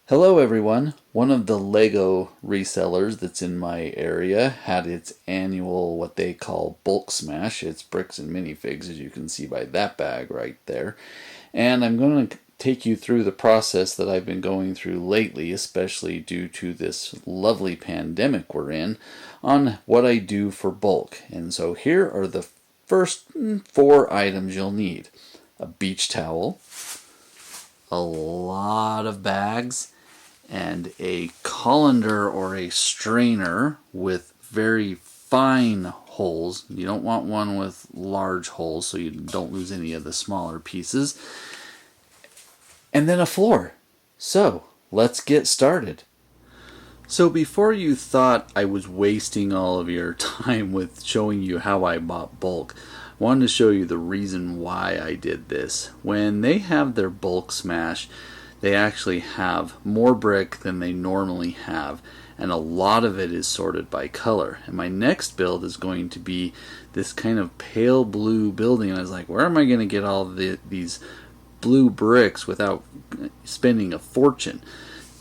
Hello everyone. One of the Lego resellers that's in my area had its annual what they call bulk smash. It's bricks and minifigs, as you can see by that bag right there. And I'm going to take you through the process that I've been going through lately, especially due to this lovely pandemic we're in, on what I do for bulk. And so here are the first four items you'll need: a beach towel, a lot of bags, and a colander or a strainer with very fine holes. You don't want one with large holes so you don't lose any of the smaller pieces. And then a floor. So let's get started. So before you thought I was wasting all of your time with showing you how I bought bulk, I wanted to show you the reason why I did this. When they have their bulk smash, they actually have more brick than they normally have, and a lot of it is sorted by color. And my next build is going to be this kind of pale blue building, and I was like, where am I going to get all these blue bricks without spending a fortune?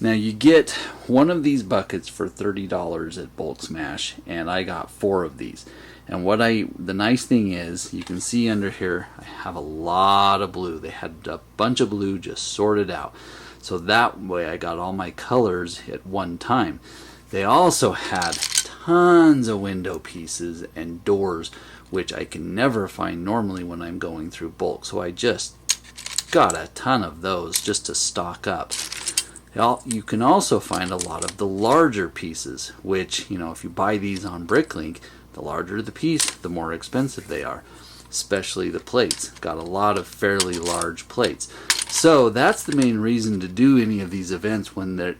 Now you get one of these buckets for $30 at Bulk Smash, and I got four of these. And the nice thing is, you can see under here, I have a lot of blue. They had a bunch of blue just sorted out. So that way I got all my colors at one time. They also had tons of window pieces and doors, which I can never find normally when I'm going through bulk. So I just got a ton of those just to stock up. You can also find a lot of the larger pieces, which, if you buy these on Bricklink, the larger the piece, the more expensive they are, especially the plates. Got a lot of fairly large plates. So that's the main reason to do any of these events when the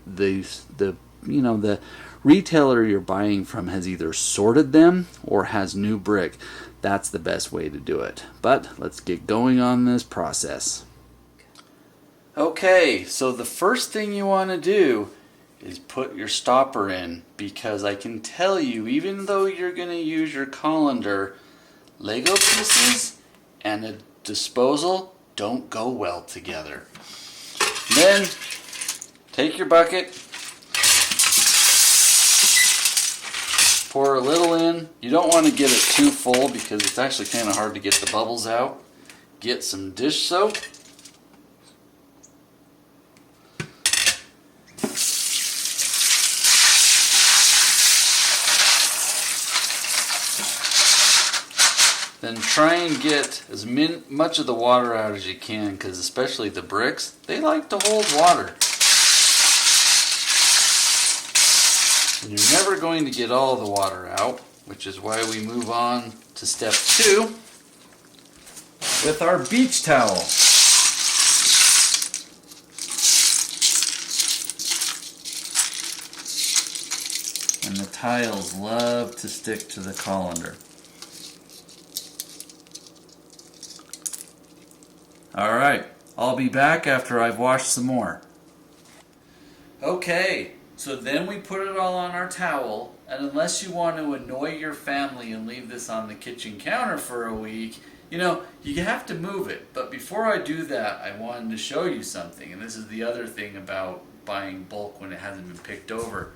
retailer you're buying from has either sorted them or has new brick. That's the best way to do it. But let's get going on this process. Okay, so the first thing you want to do is put your stopper in, because I can tell you, even though you're going to use your colander, Lego pieces and a disposal don't go well together. Then take your bucket, pour a little in. You don't want to get it too full because it's actually kind of hard to get the bubbles out. Get some dish soap. Then try and get as much of the water out as you can, because especially the bricks, they like to hold water. And you're never going to get all the water out, which is why we move on to step 2 with our beach towel. And the tiles love to stick to the colander. Alright, I'll be back after I've washed some more. Okay, so then we put it all on our towel, and unless you want to annoy your family and leave this on the kitchen counter for a week, you have to move it. But before I do that, I wanted to show you something, and this is the other thing about buying bulk when it hasn't been picked over.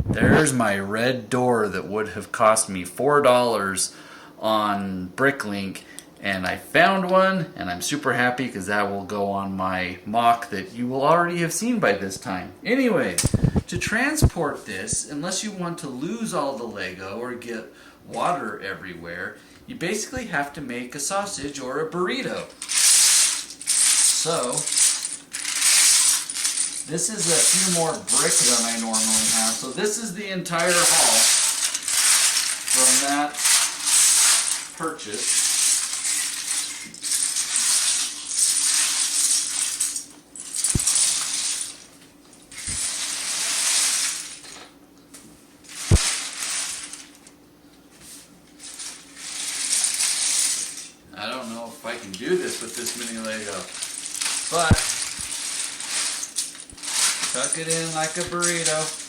There's my red door that would have cost me $4 on Bricklink. And I found one, and I'm super happy because that will go on my mock that you will already have seen by this time. Anyway, to transport this, unless you want to lose all the Lego or get water everywhere, you basically have to make a sausage or a burrito. So, this is a few more brick than I normally have. So this is the entire haul from that purchase. I don't know if I can do this with this mini Lego, but tuck it in like a burrito.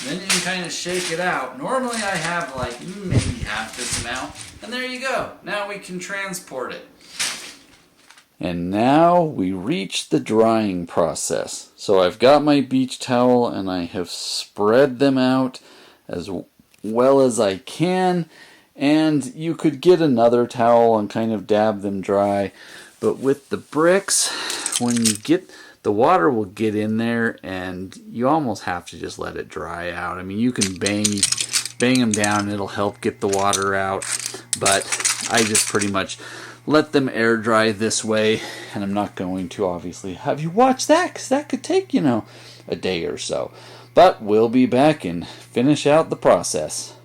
Then you can kind of shake it out. Normally I have like maybe half this amount, and there you go. Now we can transport it. And now we reach the drying process. So I've got my beach towel and I have spread them out as well as I can. And you could get another towel and kind of dab them dry. But with the bricks, when you get, the water will get in there and you almost have to just let it dry out. I mean, you can bang them down and it'll help get the water out. But I just pretty much let them air dry this way, and I'm not going to obviously have you watch that because that could take, you know, a day or so. But we'll be back and finish out the process.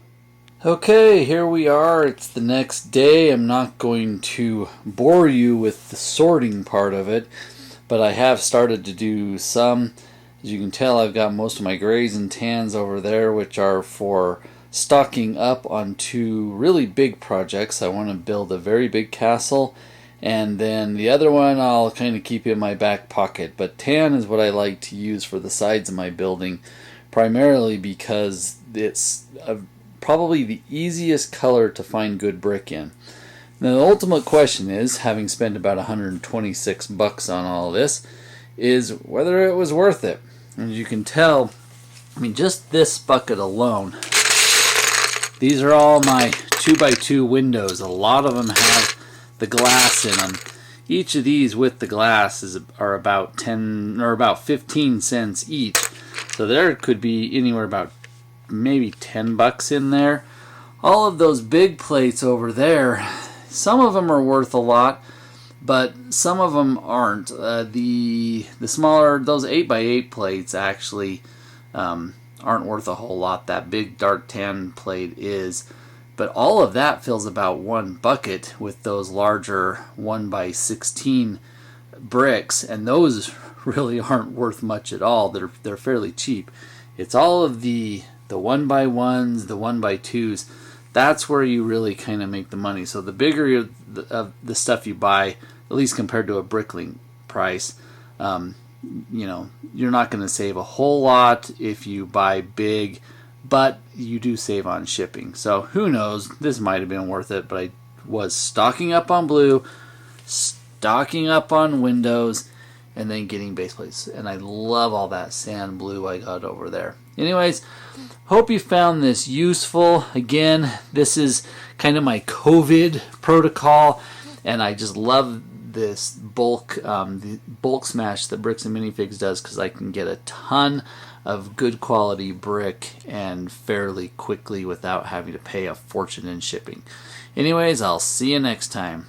Okay, here we are. It's the next day. I'm not going to bore you with the sorting part of it, but I have started to do some. As you can tell, I've got most of my grays and tans over there, which are for stocking up on two really big projects. I want to build a very big castle, and then the other one I'll kind of keep in my back pocket. But tan is what I like to use for the sides of my building, primarily because it's probably the easiest color to find good brick in. Now the ultimate question is, having spent about 126 bucks on all this, is whether it was worth it. As you can tell, I mean, just this bucket alone, these are all my 2x2 windows. A lot of them have the glass in them. Each of these with the glass are about 10 or about 15 cents each. So there could be anywhere about maybe 10 bucks in there. All of those big plates over there, some of them are worth a lot, but some of them aren't. The smaller, those 8x8 plates actually aren't worth a whole lot. That big dark tan plate is, but all of that fills about one bucket with those larger 1x16 bricks, and those really aren't worth much at all. They're fairly cheap. It's all of the 1x1s, the 1x2s. That's where you really kind of make the money. So the bigger the stuff you buy, at least compared to a Bricklink price, you know, you're not going to save a whole lot if you buy big, but you do save on shipping. So who knows, this might have been worth it, but I was stocking up on blue, stocking up on windows, and then getting base plates. And I love all that sand blue I got over there. Anyways, hope you found this useful. Again, this is kind of my COVID protocol, and I just love this the bulk smash that Bricks and Minifigs does, because I can get a ton of good quality brick and fairly quickly without having to pay a fortune in shipping. Anyways, I'll see you next time.